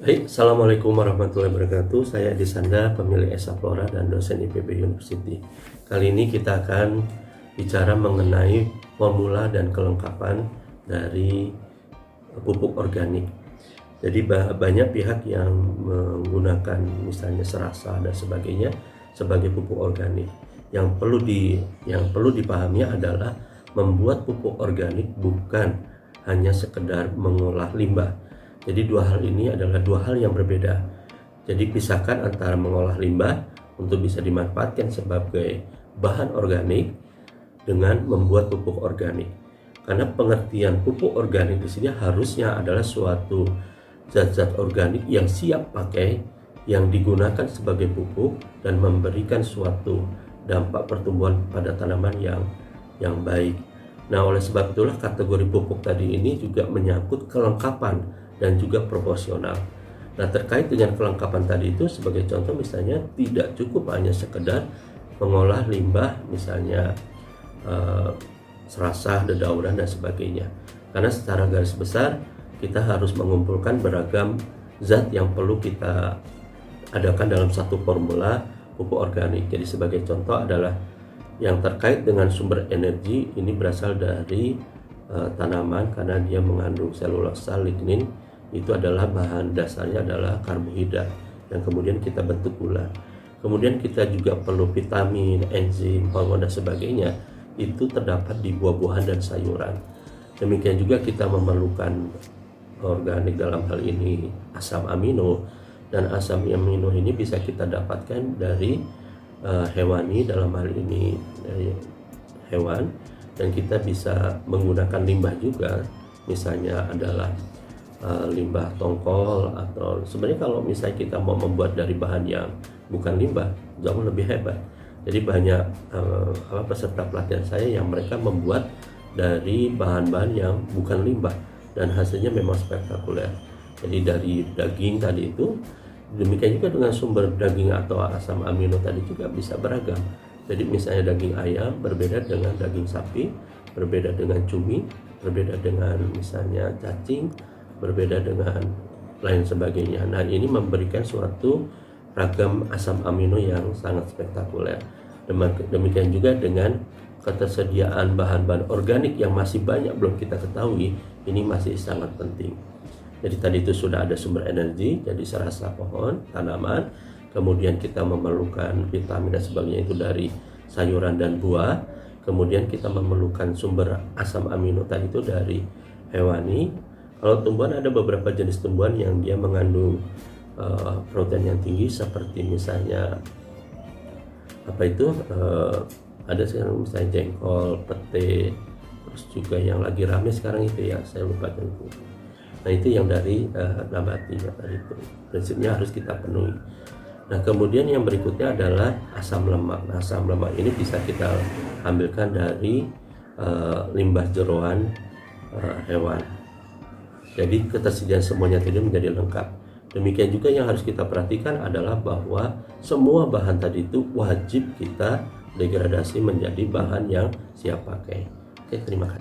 Baik, Assalamualaikum warahmatullahi wabarakatuh. Saya Disanda, pemilik Esa Flora dan dosen IPB University. Kali ini kita akan bicara mengenai formula dan kelengkapan dari pupuk organik. Jadi banyak pihak yang menggunakan misalnya serasa dan sebagainya sebagai pupuk organik. Yang perlu dipahami adalah membuat pupuk organik bukan hanya sekedar mengolah limbah. Jadi dua hal ini adalah dua hal yang berbeda. Jadi pisahkan antara mengolah limbah untuk bisa dimanfaatkan sebagai bahan organik dengan membuat pupuk organik. Karena pengertian pupuk organik di sini harusnya adalah suatu zat-zat organik yang siap pakai, yang digunakan sebagai pupuk dan memberikan suatu dampak pertumbuhan pada tanaman yang baik. Nah, oleh sebab itulah kategori pupuk tadi ini juga menyangkut kelengkapan dan juga proporsional. Nah, terkait dengan kelengkapan tadi itu sebagai contoh misalnya tidak cukup hanya sekedar mengolah limbah misalnya serasah, dedaunan dan sebagainya. Karena secara garis besar kita harus mengumpulkan beragam zat yang perlu kita adakan dalam satu formula pupuk organik. Jadi sebagai contoh adalah yang terkait dengan sumber energi ini berasal dari tanaman karena dia mengandung selulosa, lignin. Itu adalah bahan dasarnya adalah karbohidrat yang kemudian kita bentuk gula. Kemudian kita juga perlu vitamin, enzim, hormon dan sebagainya. Itu terdapat di buah-buahan dan sayuran. Demikian juga kita memerlukan organik dalam hal ini asam amino, dan asam amino ini bisa kita dapatkan dari hewani, dalam hal ini dari hewan, dan kita bisa menggunakan limbah juga, misalnya adalah limbah tongkol, atau sebenarnya kalau misalnya kita mau membuat dari bahan yang bukan limbah jauh lebih hebat. Jadi banyak peserta pelatihan saya yang mereka membuat dari bahan-bahan yang bukan limbah dan hasilnya memang spektakuler. Jadi dari daging tadi itu, demikian juga dengan sumber daging atau asam amino tadi juga bisa beragam. Jadi misalnya daging ayam berbeda dengan daging sapi, berbeda dengan cumi, berbeda dengan misalnya cacing, berbeda dengan lain sebagainya. Nah, ini memberikan suatu ragam asam amino yang sangat spektakuler. Demikian juga dengan ketersediaan bahan-bahan organik yang masih banyak belum kita ketahui, ini masih sangat penting. Jadi tadi itu sudah ada sumber energi, jadi serasa pohon, tanaman, kemudian kita memerlukan vitamin dan sebagainya itu dari sayuran dan buah, kemudian kita memerlukan sumber asam amino tadi itu dari hewani. Kalau tumbuhan ada beberapa jenis tumbuhan yang dia mengandung protein yang tinggi, seperti misalnya ada sekarang misalnya jengkol, pete, terus juga yang lagi rame sekarang itu ya saya lupa itu. Nah, itu yang dari nabati tadi itu prinsipnya harus kita penuhi. Nah, kemudian yang berikutnya adalah asam lemak. Nah, asam lemak ini bisa kita ambilkan dari limbah jeroan hewan. Jadi ketersediaan semuanya tadi menjadi lengkap. Demikian juga yang harus kita perhatikan adalah bahwa semua bahan tadi itu wajib kita degradasi menjadi bahan yang siap pakai. Oke, terima kasih.